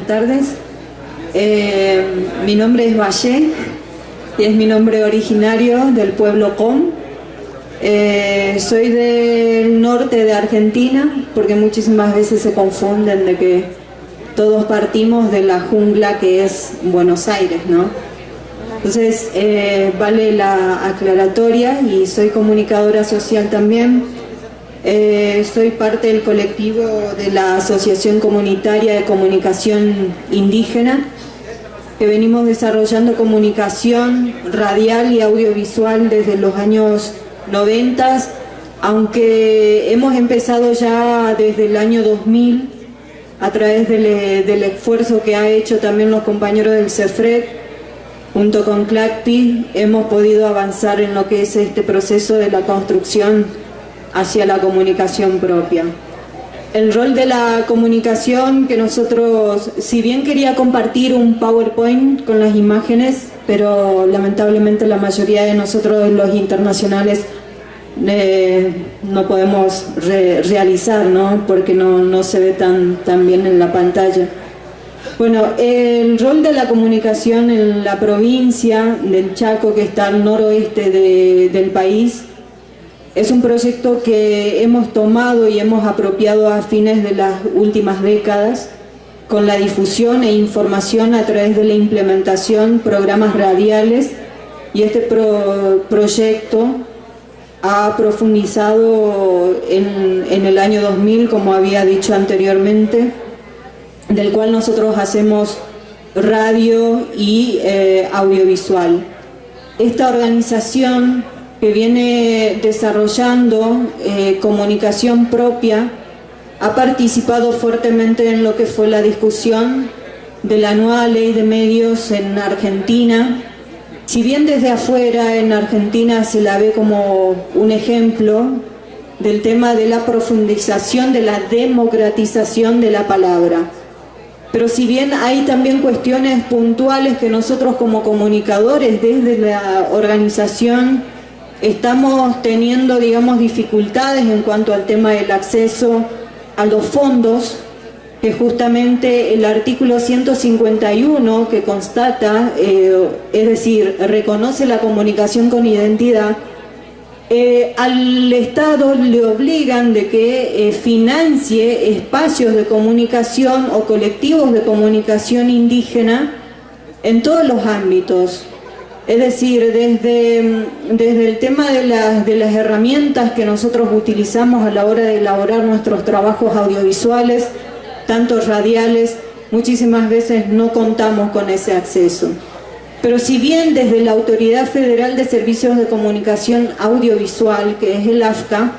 tardes. Mi nombre es Valle y es mi nombre originario del pueblo Com. Soy del norte de Argentina, porque muchísimas veces se confunden de que todos partimos de la jungla que es Buenos Aires, ¿no? Entonces, vale la aclaratoria, y soy comunicadora social también. Soy parte del colectivo de la Asociación Comunitaria de Comunicación Indígena, que venimos desarrollando comunicación radial y audiovisual desde los años 90, aunque hemos empezado ya desde el año 2000 a través del esfuerzo que ha hecho también los compañeros del CEFRED. Junto con CLACPI hemos podido avanzar en lo que es este proceso de la construcción hacia la comunicación propia. El rol de la comunicación, que nosotros, si bien quería compartir un PowerPoint con las imágenes, pero lamentablemente la mayoría de nosotros, los internacionales, no podemos realizar, ¿no? Porque no se ve tan bien en la pantalla. Bueno, el rol de la comunicación en la provincia del Chaco, que está al noroeste del país, es un proyecto que hemos tomado y hemos apropiado a fines de las últimas décadas, con la difusión e información a través de la implementación de programas radiales, y este proyecto ha profundizado en el año 2000, como había dicho anteriormente, del cual nosotros hacemos radio y audiovisual. Esta organización, que viene desarrollando comunicación propia, ha participado fuertemente en lo que fue la discusión de la nueva ley de medios en Argentina. Si bien desde afuera en Argentina se la ve como un ejemplo del tema de la profundización, de la democratización de la palabra, pero si bien hay también cuestiones puntuales que nosotros como comunicadores desde la organización estamos teniendo, digamos, dificultades en cuanto al tema del acceso a los fondos, que justamente el artículo 151, que constata, es decir, reconoce la comunicación con identidad, al Estado le obligan de que financie espacios de comunicación o colectivos de comunicación indígena en todos los ámbitos. Es decir, desde el tema de las herramientas que nosotros utilizamos a la hora de elaborar nuestros trabajos audiovisuales, tanto radiales, muchísimas veces no contamos con ese acceso. Pero si bien desde la Autoridad Federal de Servicios de Comunicación Audiovisual, que es el AFCA,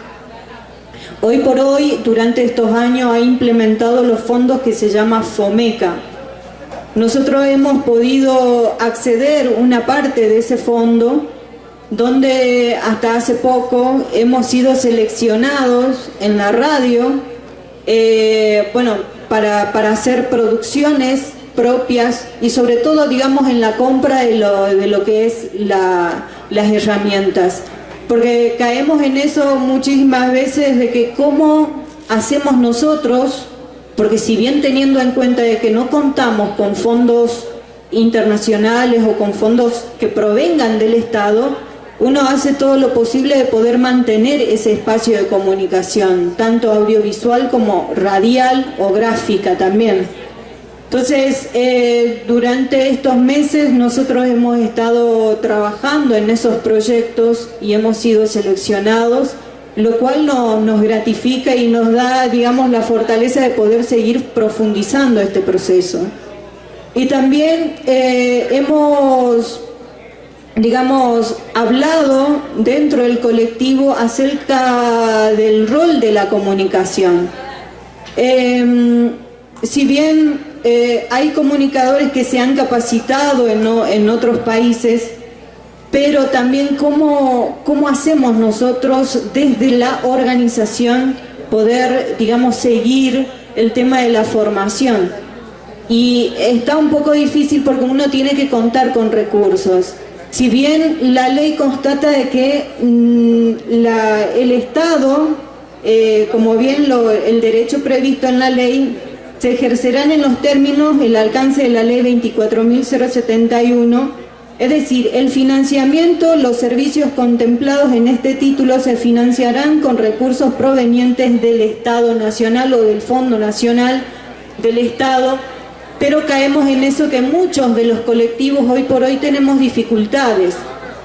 hoy por hoy, durante estos años, ha implementado los fondos que se llama FOMECA. Nosotros hemos podido acceder una parte de ese fondo, donde hasta hace poco hemos sido seleccionados en la radio, para hacer producciones propias, y sobre todo, digamos, en la compra de lo que es las herramientas, porque caemos en eso muchísimas veces, de que cómo hacemos nosotros, porque si bien teniendo en cuenta de que no contamos con fondos internacionales o con fondos que provengan del Estado, uno hace todo lo posible de poder mantener ese espacio de comunicación, tanto audiovisual como radial o gráfica también. Entonces, durante estos meses nosotros hemos estado trabajando en esos proyectos y hemos sido seleccionados, lo cual nos gratifica y nos da, digamos, la fortaleza de poder seguir profundizando este proceso. Y también hemos, digamos, hablado dentro del colectivo acerca del rol de la comunicación. Si bien hay comunicadores que se han capacitado en otros países, pero también cómo hacemos nosotros desde la organización poder, digamos, seguir el tema de la formación. Y está un poco difícil porque uno tiene que contar con recursos. Si bien la ley constata de que el Estado, como bien el derecho previsto en la ley, se ejercerán en los términos el alcance de la ley 24.071, es decir, el financiamiento, los servicios contemplados en este título se financiarán con recursos provenientes del Estado Nacional o del Fondo Nacional del Estado, pero caemos en eso que muchos de los colectivos hoy por hoy tenemos dificultades,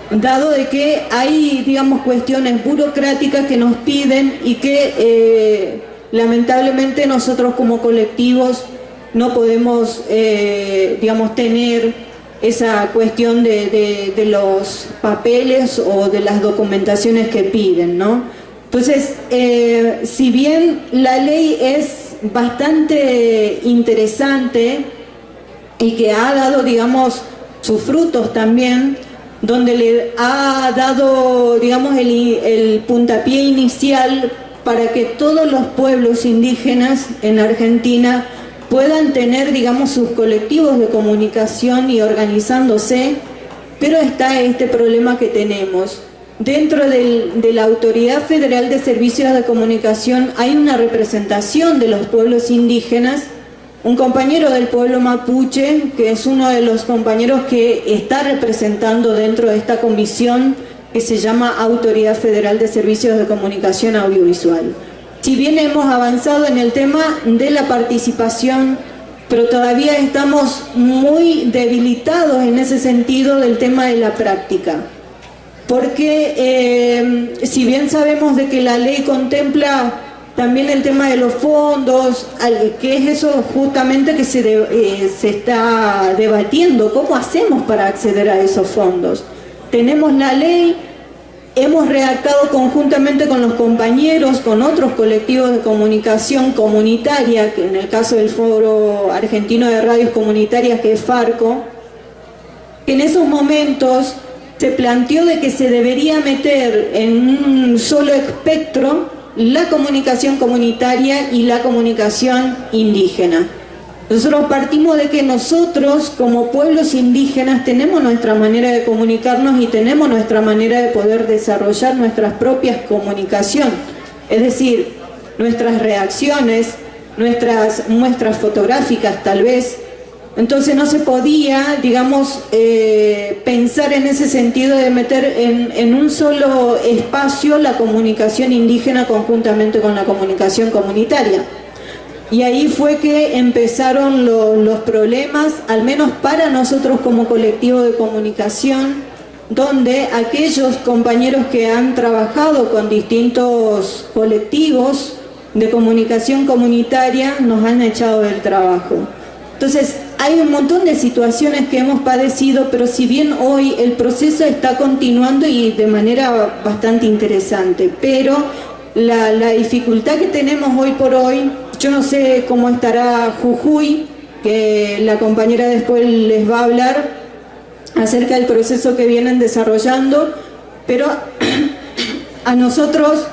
dado de que hay, digamos, cuestiones burocráticas que nos piden y que lamentablemente nosotros como colectivos no podemos, digamos, tener esa cuestión de los papeles o de las documentaciones que piden, ¿no? Entonces, si bien la ley es bastante interesante y que ha dado, digamos, sus frutos también, donde le ha dado, digamos, el puntapié inicial para que todos los pueblos indígenas en Argentina puedan tener, digamos, sus colectivos de comunicación y organizándose, pero está este problema que tenemos. Dentro de la Autoridad Federal de Servicios de Comunicación hay una representación de los pueblos indígenas, un compañero del pueblo mapuche, que es uno de los compañeros que está representando dentro de esta comisión que se llama Autoridad Federal de Servicios de Comunicación Audiovisual. Si bien hemos avanzado en el tema de la participación, pero todavía estamos muy debilitados en ese sentido del tema de la práctica. Porque si bien sabemos de que la ley contempla también el tema de los fondos, que es eso justamente que se está debatiendo, ¿cómo hacemos para acceder a esos fondos? Tenemos la ley. Hemos redactado conjuntamente con los compañeros, con otros colectivos de comunicación comunitaria, que en el caso del Foro Argentino de Radios Comunitarias, que es FARCO, que en esos momentos se planteó de que se debería meter en un solo espectro la comunicación comunitaria y la comunicación indígena. Nosotros partimos de que nosotros como pueblos indígenas tenemos nuestra manera de comunicarnos y tenemos nuestra manera de poder desarrollar nuestras propias comunicaciones, es decir, nuestras reacciones, nuestras muestras fotográficas tal vez. Entonces no se podía, digamos, pensar en ese sentido de meter en un solo espacio la comunicación indígena conjuntamente con la comunicación comunitaria. Y ahí fue que empezaron los problemas, al menos para nosotros como colectivo de comunicación, donde aquellos compañeros que han trabajado con distintos colectivos de comunicación comunitaria nos han echado del trabajo. Entonces, hay un montón de situaciones que hemos padecido, pero si bien hoy el proceso está continuando y de manera bastante interesante, pero la dificultad que tenemos hoy por hoy, yo no sé cómo estará Jujuy, que la compañera después les va a hablar acerca del proceso que vienen desarrollando, pero a nosotros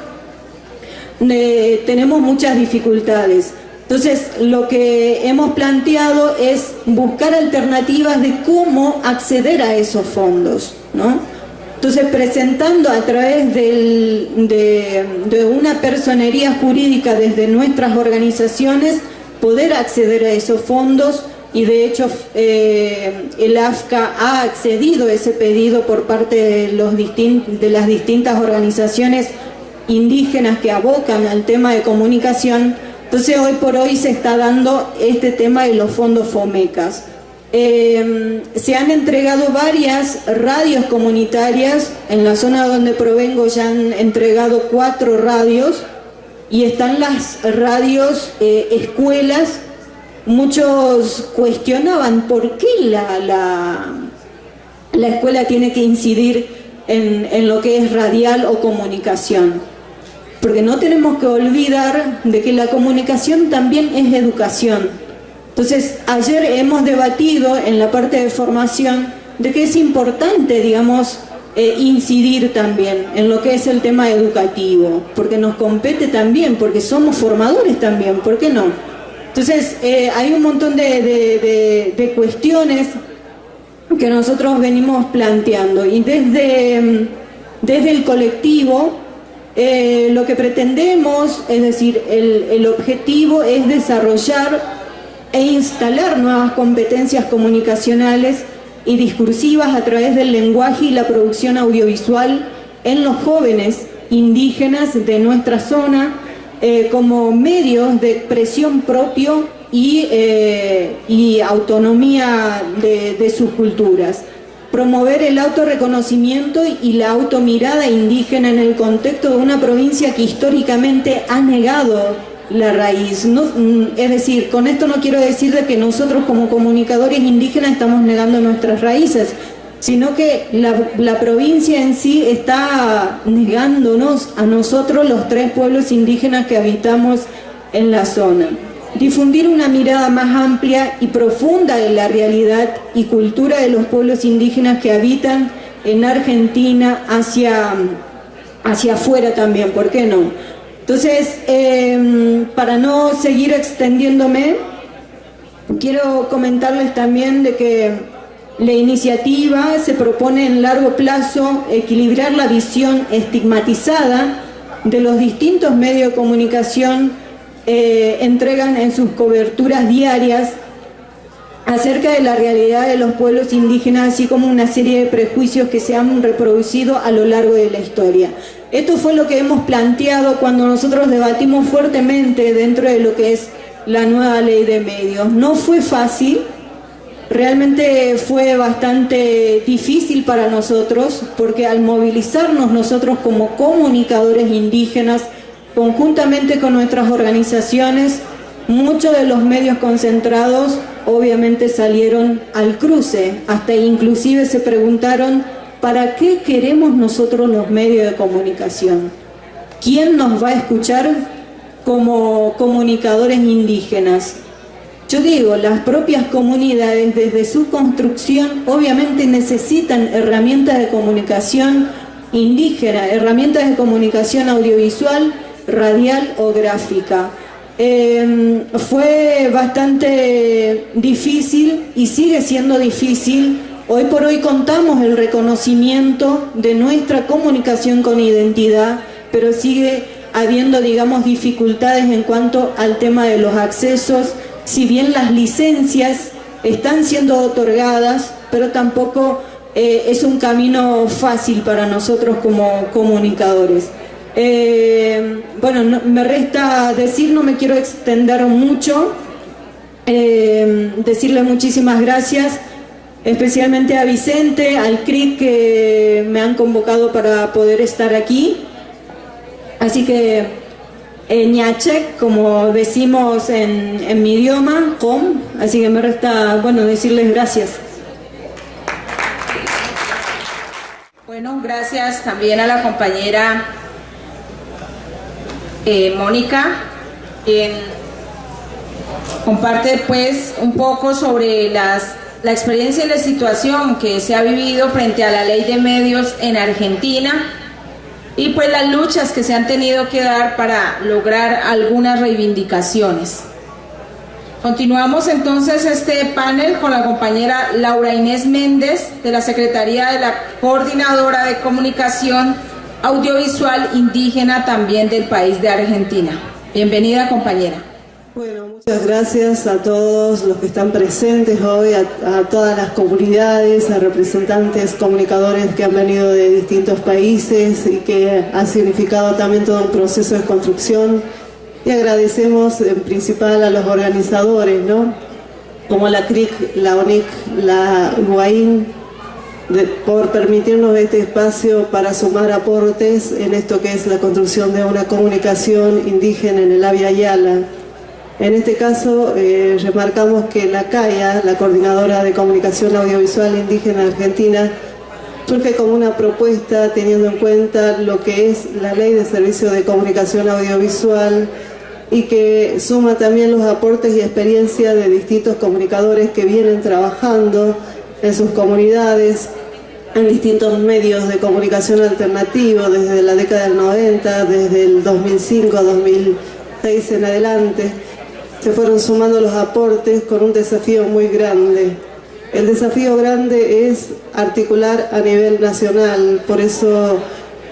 tenemos muchas dificultades. Entonces, lo que hemos planteado es buscar alternativas de cómo acceder a esos fondos, ¿no? Entonces, presentando a través de una personería jurídica desde nuestras organizaciones, poder acceder a esos fondos, y de hecho el AFCA ha accedido a ese pedido por parte de las distintas organizaciones indígenas que abocan al tema de comunicación. Entonces hoy por hoy se está dando este tema de los fondos FOMECAS. Se han entregado varias radios comunitarias, en la zona donde provengo ya han entregado 4 radios, y están las radios escuelas. Muchos cuestionaban por qué la escuela tiene que incidir en lo que es radial o comunicación. Porque no tenemos que olvidar de que la comunicación también es educación. Entonces, ayer hemos debatido en la parte de formación de que es importante, digamos, incidir también en lo que es el tema educativo, porque nos compete también, porque somos formadores también, ¿por qué no? Entonces, hay un montón de cuestiones que nosotros venimos planteando, y desde el colectivo, lo que pretendemos, es decir, el objetivo es desarrollar e instalar nuevas competencias comunicacionales y discursivas a través del lenguaje y la producción audiovisual en los jóvenes indígenas de nuestra zona, como medios de expresión propio y autonomía de sus culturas. Promover el autorreconocimiento y la automirada indígena en el contexto de una provincia que históricamente ha negado la raíz. Es decir, con esto no quiero decir de que nosotros como comunicadores indígenas estamos negando nuestras raíces, sino que la provincia en sí está negándonos a nosotros, los 3 pueblos indígenas que habitamos en la zona. Difundir una mirada más amplia y profunda de la realidad y cultura de los pueblos indígenas que habitan en Argentina hacia afuera también, ¿por qué no? Entonces, para no seguir extendiéndome, quiero comentarles también de que la iniciativa se propone en largo plazo equilibrar la visión estigmatizada de los distintos medios de comunicación entregan en sus coberturas diarias acerca de la realidad de los pueblos indígenas, así como una serie de prejuicios que se han reproducido a lo largo de la historia. Esto fue lo que hemos planteado cuando nosotros debatimos fuertemente dentro de lo que es la nueva ley de medios. No fue fácil, realmente fue bastante difícil para nosotros, porque al movilizarnos nosotros como comunicadores indígenas, conjuntamente con nuestras organizaciones, muchos de los medios concentrados obviamente salieron al cruce, hasta inclusive se preguntaron ¿para qué queremos nosotros los medios de comunicación? ¿Quién nos va a escuchar como comunicadores indígenas? Yo digo, las propias comunidades desde su construcción obviamente necesitan herramientas de comunicación indígena, herramientas de comunicación audiovisual, radial o gráfica. Fue bastante difícil y sigue siendo difícil. Hoy por hoy contamos el reconocimiento de nuestra comunicación con identidad, pero sigue habiendo, digamos, dificultades en cuanto al tema de los accesos, si bien las licencias están siendo otorgadas, pero tampoco es un camino fácil para nosotros como comunicadores. Bueno, me resta decir, no me quiero extender mucho, decirle muchísimas gracias, especialmente a Vicente, al CRIC, que me han convocado para poder estar aquí. Así que ñachek, como decimos en mi idioma, com, así que me resta, bueno, decirles gracias. Bueno, gracias también a la compañera Mónica, quien comparte pues un poco sobre la experiencia y la situación que se ha vivido frente a la ley de medios en Argentina y pues las luchas que se han tenido que dar para lograr algunas reivindicaciones. Continuamos entonces este panel con la compañera Laura Inés Méndez de la Secretaría de la Coordinadora de Comunicación Audiovisual Indígena también del país de Argentina. Bienvenida, compañera. Bueno, muchas gracias a todos los que están presentes hoy, a todas las comunidades, a representantes, comunicadores que han venido de distintos países y que ha significado también todo un proceso de construcción. Y agradecemos en principal a los organizadores, ¿no? Como la CRIC, la ONIC, la UAIN, por permitirnos este espacio para sumar aportes en esto que es la construcción de una comunicación indígena en el Abya Yala. En este caso, remarcamos que la CAIA, la Coordinadora de Comunicación Audiovisual Indígena Argentina, surge como una propuesta teniendo en cuenta lo que es la Ley de Servicio de Comunicación Audiovisual y que suma también los aportes y experiencia de distintos comunicadores que vienen trabajando en sus comunidades, en distintos medios de comunicación alternativo desde la década del 90, desde el 2005 a 2006 en adelante. Se fueron sumando los aportes con un desafío muy grande. El desafío grande es articular a nivel nacional, por eso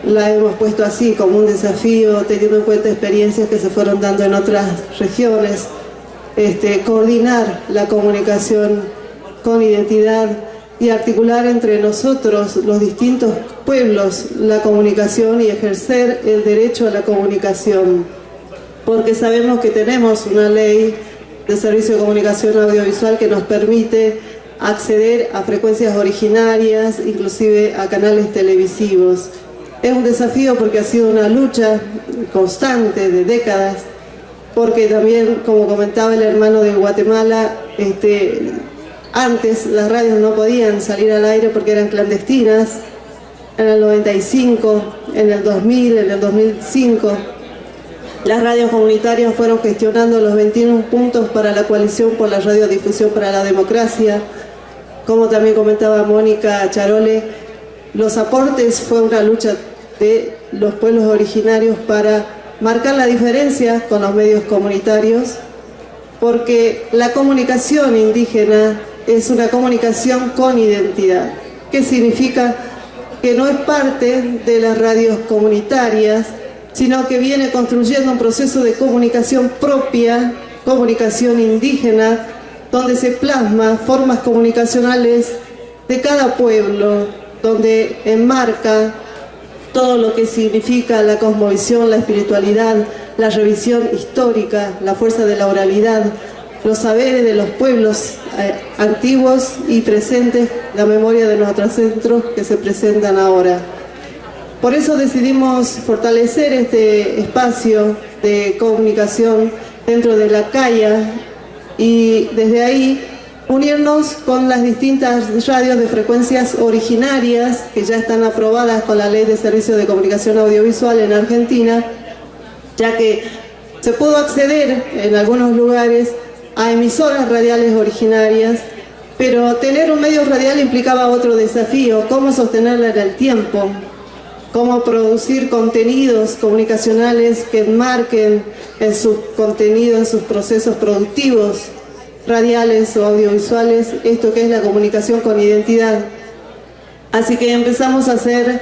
la hemos puesto así, como un desafío, teniendo en cuenta experiencias que se fueron dando en otras regiones. coordinar la comunicación con identidad y articular entre nosotros, los distintos pueblos, la comunicación y ejercer el derecho a la comunicación. Porque sabemos que tenemos una ley de servicio de comunicación audiovisual que nos permite acceder a frecuencias originarias, inclusive a canales televisivos. Es un desafío porque ha sido una lucha constante de décadas, porque también, como comentaba el hermano de Guatemala, antes las radios no podían salir al aire porque eran clandestinas. En el 95, en el 2000, en el 2005, las radios comunitarias fueron gestionando los 21 puntos para la coalición por la radiodifusión para la democracia. Como también comentaba Mónica Charole, los aportes fue una lucha de los pueblos originarios para marcar la diferencia con los medios comunitarios, porque la comunicación indígena es una comunicación con identidad. ¿Qué significa? Que no es parte de las radios comunitarias, sino que viene construyendo un proceso de comunicación propia, comunicación indígena, donde se plasma formas comunicacionales de cada pueblo, donde enmarca todo lo que significa la cosmovisión, la espiritualidad, la revisión histórica, la fuerza de la oralidad, los saberes de los pueblos antiguos y presentes, la memoria de los ancestros que se presentan ahora. Por eso decidimos fortalecer este espacio de comunicación dentro de la CAIA y desde ahí unirnos con las distintas radios de frecuencias originarias que ya están aprobadas con la Ley de Servicios de Comunicación Audiovisual en Argentina, ya que se pudo acceder en algunos lugares a emisoras radiales originarias, pero tener un medio radial implicaba otro desafío: cómo sostenerla en el tiempo, cómo producir contenidos comunicacionales que enmarquen en su contenido, en sus procesos productivos, radiales o audiovisuales, esto que es la comunicación con identidad. Así que empezamos a hacer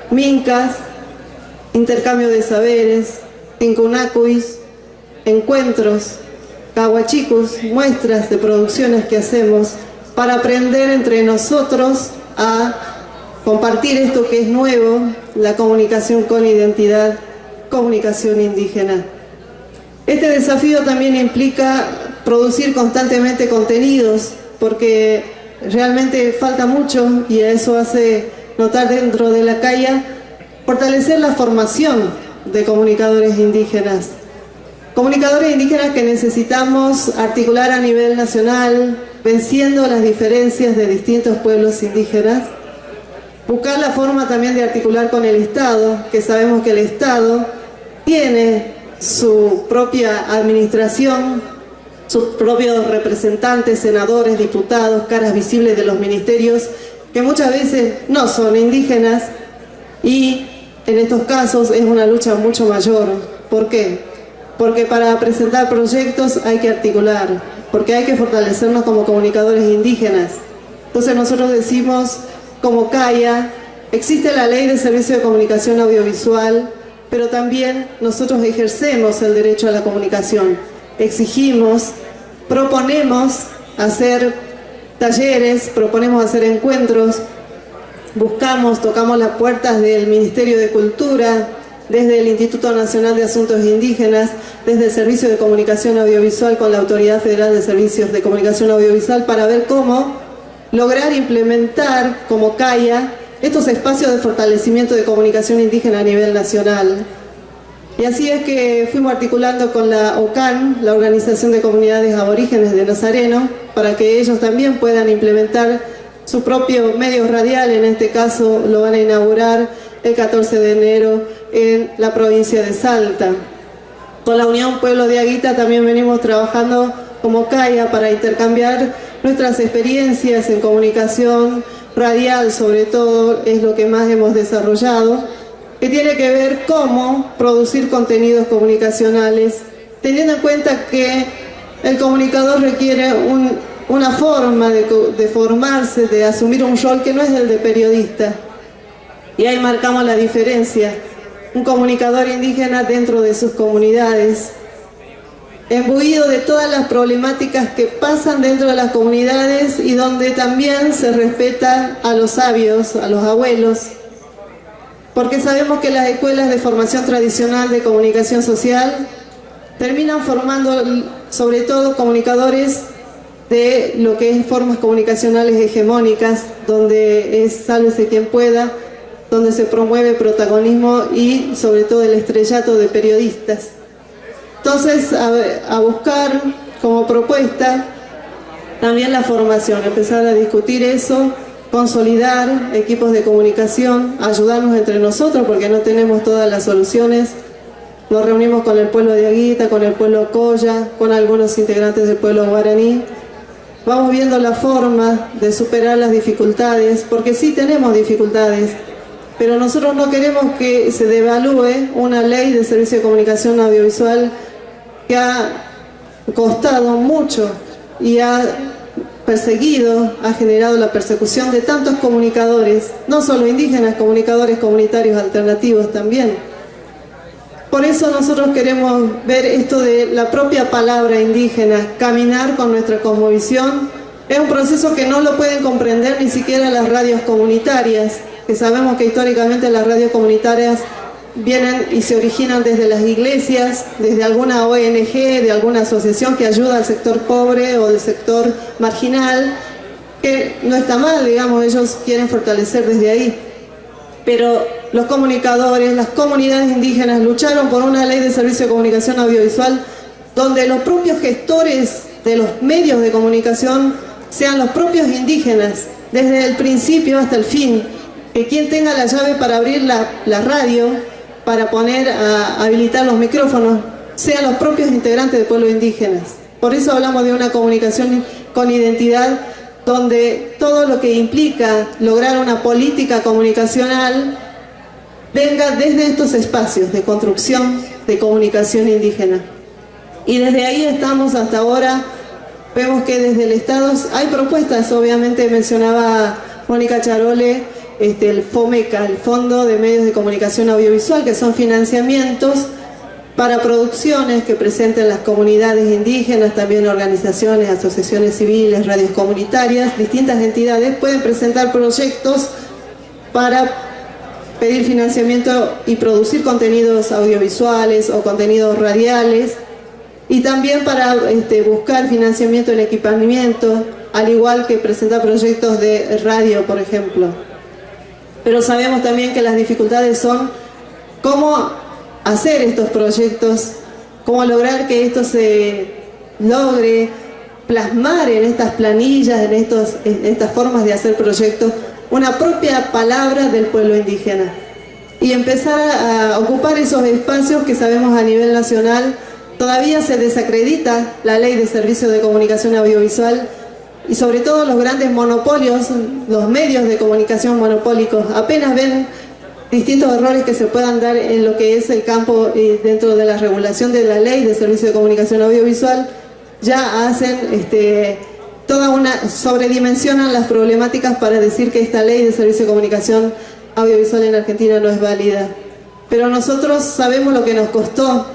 mincas, intercambio de saberes, tincunacuis, encuentros, cahuachicus, muestras de producciones que hacemos para aprender entre nosotros a compartir esto que es nuevo, la comunicación con identidad, comunicación indígena. Este desafío también implica producir constantemente contenidos, porque realmente falta mucho, y a eso hace notar dentro de la CAIA, fortalecer la formación de comunicadores indígenas. Comunicadores indígenas que necesitamos articular a nivel nacional, venciendo las diferencias de distintos pueblos indígenas. Buscar la forma también de articular con el Estado, que sabemos que el Estado tiene su propia administración, sus propios representantes, senadores, diputados, caras visibles de los ministerios, que muchas veces no son indígenas, y en estos casos es una lucha mucho mayor. ¿Por qué? Porque para presentar proyectos hay que articular, porque hay que fortalecernos como comunicadores indígenas. Entonces nosotros decimos, como CAIA, existe la Ley de Servicio de Comunicación Audiovisual, pero también nosotros ejercemos el derecho a la comunicación. Exigimos, proponemos hacer talleres, proponemos hacer encuentros, buscamos, tocamos las puertas del Ministerio de Cultura, desde el Instituto Nacional de Asuntos Indígenas, desde el Servicio de Comunicación Audiovisual con la Autoridad Federal de Servicios de Comunicación Audiovisual, para ver cómo lograr implementar como CAIA estos espacios de fortalecimiento de comunicación indígena a nivel nacional. Y así es que fuimos articulando con la OCAN, la Organización de Comunidades Aborígenes de Nazareno, para que ellos también puedan implementar su propio medio radial. En este caso lo van a inaugurar el 14 de enero en la provincia de Salta. Con la Unión Pueblo de Aguita también venimos trabajando como CAIA para intercambiar nuestras experiencias en comunicación radial, sobre todo es lo que más hemos desarrollado, que tiene que ver cómo producir contenidos comunicacionales, teniendo en cuenta que el comunicador requiere una forma de formarse, de asumir un rol que no es el de periodista. Y ahí marcamos la diferencia. Un comunicador indígena dentro de sus comunidades imbuido de todas las problemáticas que pasan dentro de las comunidades y donde también se respeta a los sabios, a los abuelos, porque sabemos que las escuelas de formación tradicional de comunicación social terminan formando sobre todo comunicadores de lo que es formas comunicacionales hegemónicas, donde es sálvese quien pueda, donde se promueve protagonismo y sobre todo el estrellato de periodistas. Entonces, a buscar como propuesta también la formación, empezar a discutir eso, consolidar equipos de comunicación, ayudarnos entre nosotros porque no tenemos todas las soluciones. Nos reunimos con el pueblo de Aguita, con el pueblo Colla, con algunos integrantes del pueblo guaraní. Vamos viendo la forma de superar las dificultades, porque sí tenemos dificultades, pero nosotros no queremos que se devalúe una ley de servicio de comunicación audiovisual que ha costado mucho y ha perseguido, ha generado la persecución de tantos comunicadores, no solo indígenas, comunicadores comunitarios alternativos también. Por eso nosotros queremos ver esto de la propia palabra indígena, caminar con nuestra cosmovisión. Es un proceso que no lo pueden comprender ni siquiera las radios comunitarias, que sabemos que históricamente las radios comunitarias vienen y se originan desde las iglesias, desde alguna ONG, de alguna asociación que ayuda al sector pobre o del sector marginal, que no está mal, digamos, ellos quieren fortalecer desde ahí. Pero los comunicadores, las comunidades indígenas lucharon por una ley de servicio de comunicación audiovisual donde los propios gestores de los medios de comunicación sean los propios indígenas, desde el principio hasta el fin, que quien tenga la llave para abrir la radio, para habilitar los micrófonos, sean los propios integrantes de pueblos indígenas. Por eso hablamos de una comunicación con identidad, donde todo lo que implica lograr una política comunicacional venga desde estos espacios de construcción de comunicación indígena. Y desde ahí estamos hasta ahora. Vemos que desde el Estado hay propuestas, obviamente mencionaba Mónica Charole, el FOMECA, el Fondo de Medios de Comunicación Audiovisual, que son financiamientos para producciones que presenten las comunidades indígenas, también organizaciones, asociaciones civiles, radios comunitarias, distintas entidades pueden presentar proyectos para pedir financiamiento y producir contenidos audiovisuales o contenidos radiales, y también para buscar financiamiento en equipamiento, al igual que presentar proyectos de radio, por ejemplo. Pero sabemos también que las dificultades son cómo hacer estos proyectos, cómo lograr que esto se logre plasmar en estas planillas, en estas formas de hacer proyectos, una propia palabra del pueblo indígena. Y empezar a ocupar esos espacios que sabemos a nivel nacional todavía se desacredita la ley de servicio de comunicación audiovisual, y sobre todo los grandes monopolios, los medios de comunicación monopólicos, apenas ven distintos errores que se puedan dar en lo que es el campo dentro de la regulación de la ley de servicio de comunicación audiovisual, ya hacen sobredimensionan las problemáticas para decir que esta ley de servicio de comunicación audiovisual en Argentina no es válida. Pero nosotros sabemos lo que nos costó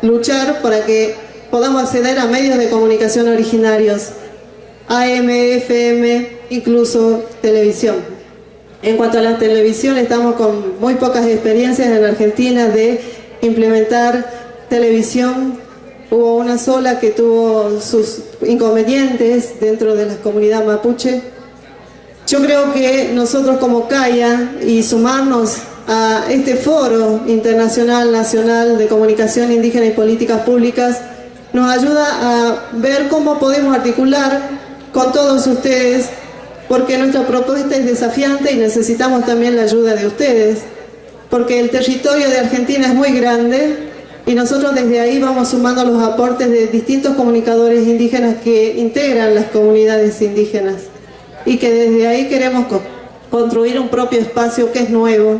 luchar para que podamos acceder a medios de comunicación originarios, AM, FM, incluso televisión. En cuanto a la televisión, estamos con muy pocas experiencias en Argentina de implementar televisión. Hubo una sola que tuvo sus inconvenientes dentro de la comunidad mapuche. Yo creo que nosotros como CAIA y sumarnos a este foro internacional, nacional de comunicación indígena y políticas públicas nos ayuda a ver cómo podemos articular con todos ustedes, porque nuestra propuesta es desafiante y necesitamos también la ayuda de ustedes, porque el territorio de Argentina es muy grande y nosotros desde ahí vamos sumando los aportes de distintos comunicadores indígenas que integran las comunidades indígenas y que desde ahí queremos construir un propio espacio que es nuevo.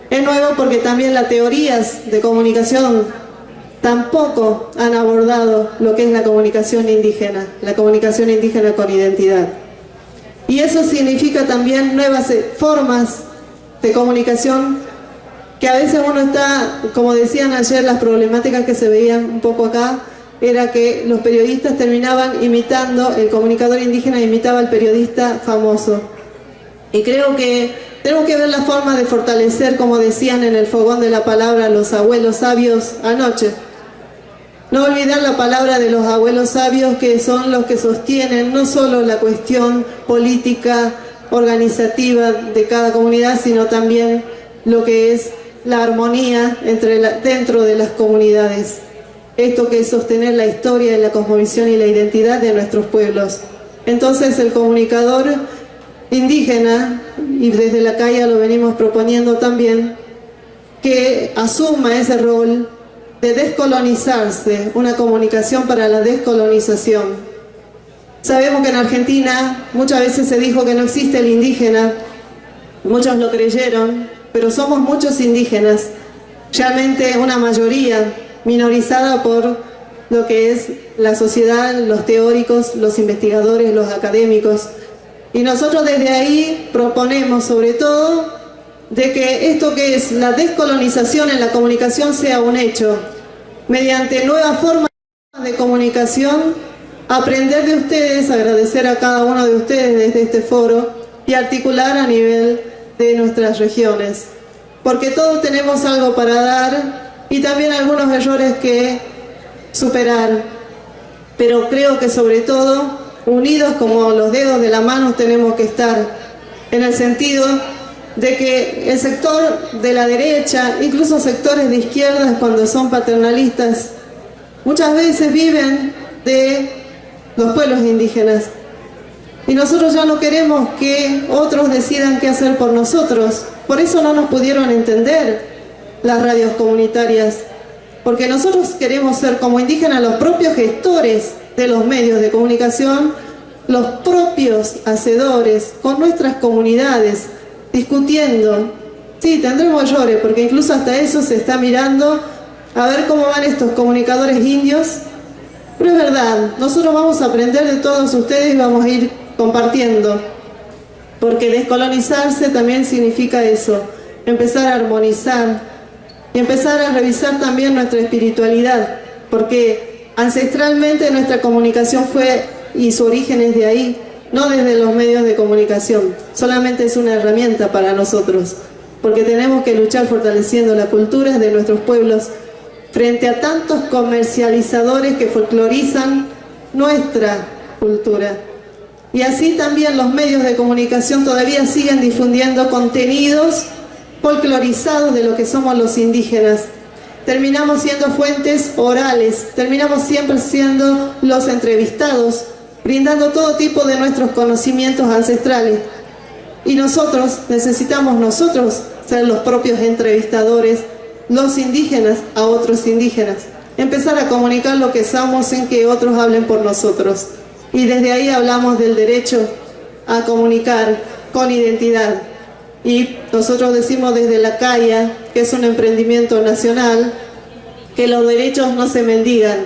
Es nuevo porque también las teorías de comunicación tampoco han abordado lo que es la comunicación indígena con identidad. Y eso significa también nuevas formas de comunicación que a veces uno está, como decían ayer, las problemáticas que se veían un poco acá, era que los periodistas terminaban imitando, el comunicador indígena imitaba al periodista famoso. Y creo que tenemos que ver la forma de fortalecer, como decían en el fogón de la palabra los abuelos sabios anoche. No olvidar la palabra de los abuelos sabios, que son los que sostienen no solo la cuestión política, organizativa de cada comunidad, sino también lo que es la armonía dentro de las comunidades. Esto que es sostener la historia, la cosmovisión y la identidad de nuestros pueblos. Entonces el comunicador indígena, y desde la calle lo venimos proponiendo también, que asuma ese rol de descolonizarse, una comunicación para la descolonización. Sabemos que en Argentina muchas veces se dijo que no existe el indígena, muchos lo creyeron, pero somos muchos indígenas, realmente una mayoría minorizada por lo que es la sociedad, los teóricos, los investigadores, los académicos. Y nosotros desde ahí proponemos sobre todo de que esto que es la descolonización en la comunicación sea un hecho, mediante nuevas formas de comunicación, aprender de ustedes, agradecer a cada uno de ustedes desde este foro y articular a nivel de nuestras regiones, porque todos tenemos algo para dar y también algunos errores que superar, pero creo que sobre todo unidos como los dedos de la mano tenemos que estar, en el sentido de que el sector de la derecha, incluso sectores de izquierdas cuando son paternalistas, muchas veces viven de los pueblos indígenas. Y nosotros ya no queremos que otros decidan qué hacer por nosotros. Por eso no nos pudieron entender las radios comunitarias, porque nosotros queremos ser como indígenas los propios gestores de los medios de comunicación, los propios hacedores con nuestras comunidades, discutiendo. Sí, tendremos errores, porque incluso hasta eso se está mirando a ver cómo van estos comunicadores indios, pero es verdad, nosotros vamos a aprender de todos ustedes y vamos a ir compartiendo, porque descolonizarse también significa eso, empezar a armonizar y empezar a revisar también nuestra espiritualidad, porque ancestralmente nuestra comunicación fue y su origen es de ahí, no desde los medios de comunicación, solamente es una herramienta para nosotros, porque tenemos que luchar fortaleciendo la cultura de nuestros pueblos frente a tantos comercializadores que folclorizan nuestra cultura. Y así también los medios de comunicación todavía siguen difundiendo contenidos folclorizados de lo que somos los indígenas. Terminamos siendo fuentes orales, terminamos siempre siendo los entrevistados, brindando todo tipo de nuestros conocimientos ancestrales. Y nosotros necesitamos ser los propios entrevistadores, los indígenas a otros indígenas. Empezar a comunicar lo que somos sin que otros hablen por nosotros. Y desde ahí hablamos del derecho a comunicar con identidad. Y nosotros decimos desde la calle, que es un emprendimiento nacional, que los derechos no se mendigan,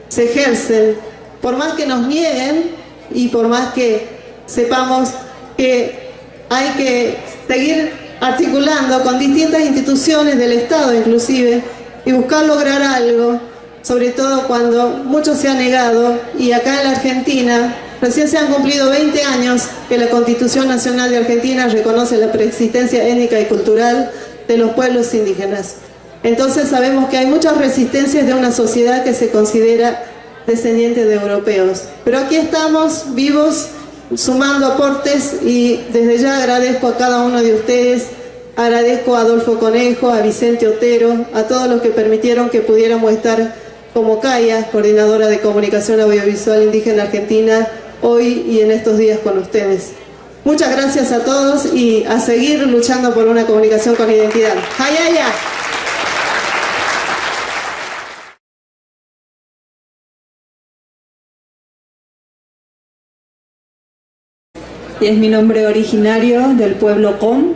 se ejercen, por más que nos nieguen y por más que sepamos que hay que seguir articulando con distintas instituciones del Estado inclusive y buscar lograr algo, sobre todo cuando mucho se ha negado. Y acá en la Argentina recién se han cumplido 20 años que la Constitución Nacional de Argentina reconoce la preexistencia étnica y cultural de los pueblos indígenas. Entonces sabemos que hay muchas resistencias de una sociedad que se considera descendiente de europeos. Pero aquí estamos vivos, sumando aportes, y desde ya agradezco a cada uno de ustedes, agradezco a Adolfo Conejo, a Vicente Otero, a todos los que permitieron que pudiéramos estar como CAIA, Coordinadora de Comunicación Audiovisual Indígena Argentina, hoy y en estos días con ustedes. Muchas gracias a todos y a seguir luchando por una comunicación con identidad. ¡Hayaya! Y es mi nombre originario del pueblo Com.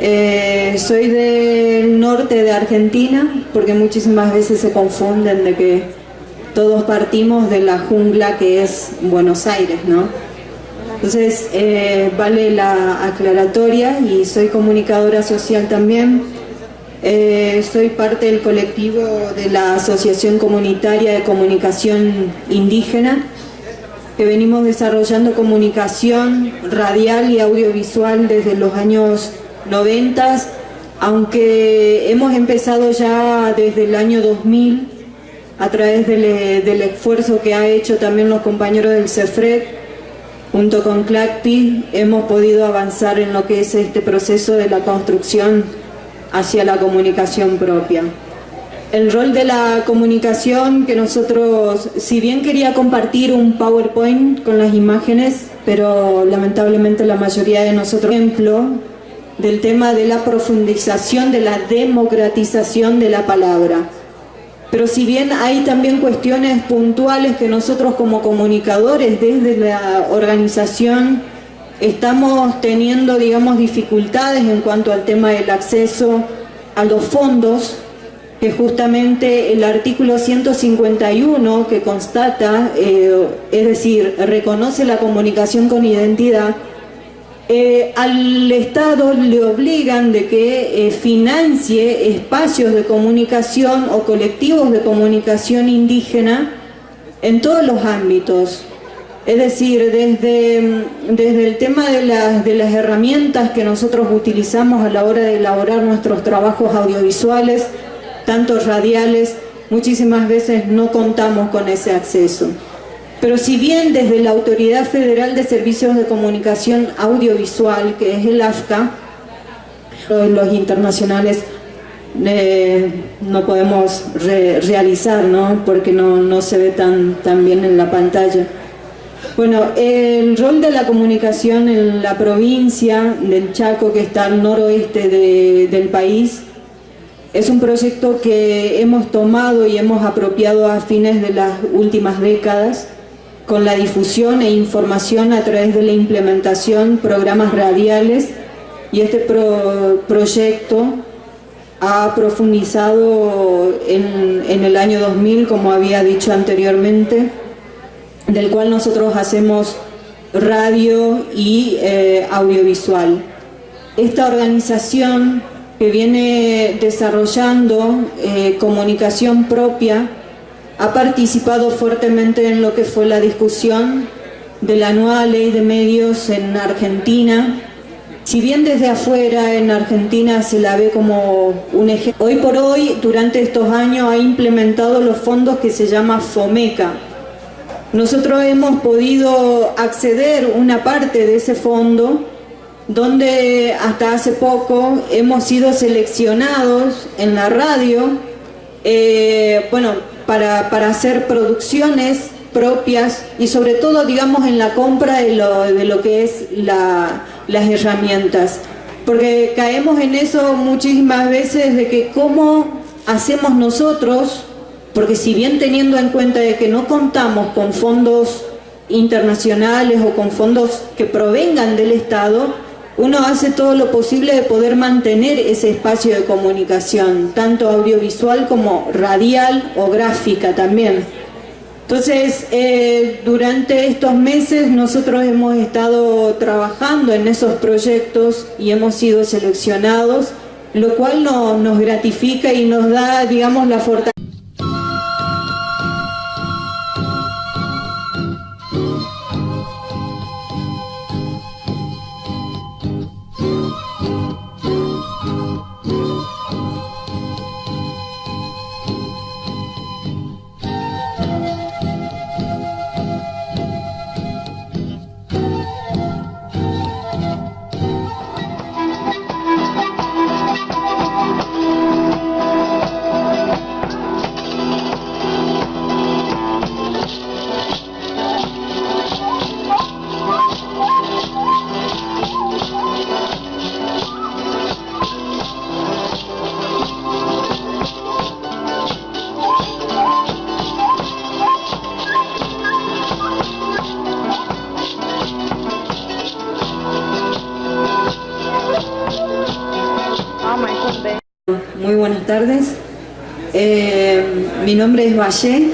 Soy del norte de Argentina, porque muchísimas veces se confunden de que todos partimos de la jungla que es Buenos Aires, ¿no? Entonces vale la aclaratoria, y soy comunicadora social también. Soy parte del colectivo de la Asociación Comunitaria de Comunicación Indígena, que venimos desarrollando comunicación radial y audiovisual desde los años 90, aunque hemos empezado ya desde el año 2000 a través del esfuerzo que ha hecho también los compañeros del CEFRED. Junto con CLACPI hemos podido avanzar en lo que es este proceso de la construcción hacia la comunicación propia. El rol de la comunicación que nosotros, si bien quería compartir un PowerPoint con las imágenes, pero lamentablemente la mayoría de nosotros, ejemplo del tema de la profundización, de la democratización de la palabra. Pero si bien hay también cuestiones puntuales que nosotros como comunicadores desde la organización estamos teniendo, digamos, dificultades en cuanto al tema del acceso a los fondos, que justamente el artículo 151 que constata, es decir, reconoce la comunicación con identidad, al Estado le obligan de que financie espacios de comunicación o colectivos de comunicación indígena en todos los ámbitos. Es decir, desde el tema de las herramientas que nosotros utilizamos a la hora de elaborar nuestros trabajos audiovisuales, tanto radiales, muchísimas veces no contamos con ese acceso. Pero si bien desde la Autoridad Federal de Servicios de Comunicación Audiovisual, que es el AFCA, los internacionales no podemos realizar, ¿no? Porque no se ve tan bien en la pantalla. Bueno, el rol de la comunicación en la provincia del Chaco, que está al noroeste del país, es un proyecto que hemos tomado y hemos apropiado a fines de las últimas décadas, con la difusión e información a través de la implementación de programas radiales, y este proyecto ha profundizado en el año 2000, como había dicho anteriormente, del cual nosotros hacemos radio y audiovisual. Esta organización que viene desarrollando comunicación propia ha participado fuertemente en lo que fue la discusión de la nueva ley de medios en Argentina. Si bien desde afuera en Argentina se la ve como un ejemplo, hoy por hoy, durante estos años, ha implementado los fondos que se llama FOMECA. Nosotros hemos podido acceder una parte de ese fondo, donde hasta hace poco hemos sido seleccionados en la radio, para hacer producciones propias y sobre todo, digamos, en la compra de lo que es las herramientas, porque caemos en eso muchísimas veces, de que cómo hacemos nosotros, porque si bien teniendo en cuenta de que no contamos con fondos internacionales o con fondos que provengan del Estado, uno hace todo lo posible de poder mantener ese espacio de comunicación, tanto audiovisual como radial o gráfica también. Entonces, durante estos meses nosotros hemos estado trabajando en esos proyectos y hemos sido seleccionados, lo cual nos gratifica y nos da, digamos, la fortaleza. Muy buenas tardes. Mi nombre es Valle.